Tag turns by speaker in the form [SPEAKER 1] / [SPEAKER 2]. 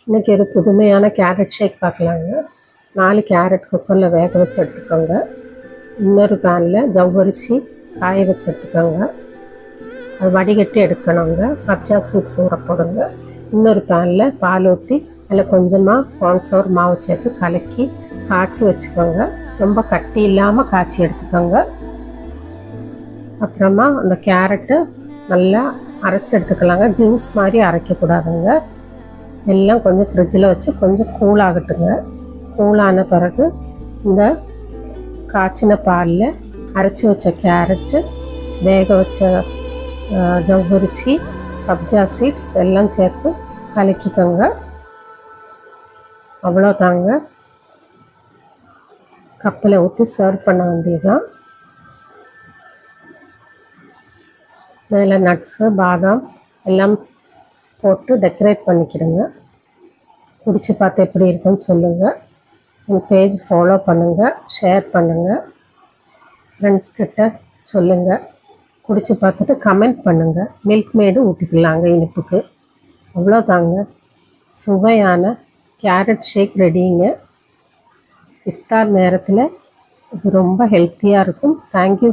[SPEAKER 1] இன்றைக்கி ஒரு புதுமையான கேரட் ஷேக் பார்க்கலாங்க. 4 கேரட் குக்கரில் வேக வச்சு எடுத்துக்கோங்க. இன்னொரு பேனில் ஜவ்வரிசி காய வச்சு எடுத்துக்கோங்க. அது வடிகட்டி எடுக்கணுங்க. சப்ஜா சீட்ஸ் ஊற போடுங்க. இன்னொரு பேனில் பால் ஊற்றி அதில் கொஞ்சமாக கார்ன்ஃப்ளவர் மாவு சேர்த்து கலக்கி காய்ச்சி வச்சுக்கோங்க. ரொம்ப கட்டி இல்லாமல் காய்ச்சி எடுத்துக்கோங்க. அப்புறமா அந்த கேரட்டு நல்லா அரைச்சி எடுத்துக்கலாங்க. ஜூஸ் மாதிரி அரைக்கக்கூடாதுங்க. எல்லாம் கொஞ்சம் ஃப்ரிட்ஜில் வச்சு கொஞ்சம் கூலாகட்டுங்க. கூலான பிறகு இந்த காய்ச்சின பாலில் அரைச்சி வச்ச கேரட்டு, வேக வச்ச ஜவ்வரிசி, சப்ஜா சீட்ஸ் எல்லாம் சேர்த்து கலக்கிக்கோங்க. அவ்வளோதாங்க. கப்பில் ஊற்றி சர்வ் பண்ண வேண்டியதுதான். மேலே நட்ஸு, பாதாம் எல்லாம் போட்டு டெக்கரேட் பண்ணிக்கிடுங்க. குடிச்சு பார்த்து எப்படி இருக்குன்னு சொல்லுங்கள். என் பேஜ் ஃபாலோ பண்ணுங்கள், ஷேர் பண்ணுங்கள், ஃப்ரெண்ட்ஸ் கிட்ட சொல்லுங்கள். குடிச்சு பார்த்துட்டு கமெண்ட் பண்ணுங்கள். மில்க் மேடு ஊற்றிக்கலாங்க இனிப்புக்கு. அவ்வளோதாங்க. சுவையான கேரட் ஷேக் ரெடிங்க. இஃப்தார் நேரத்தில் இது ரொம்ப ஹெல்த்தியாக இருக்கும். தேங்க்யூ.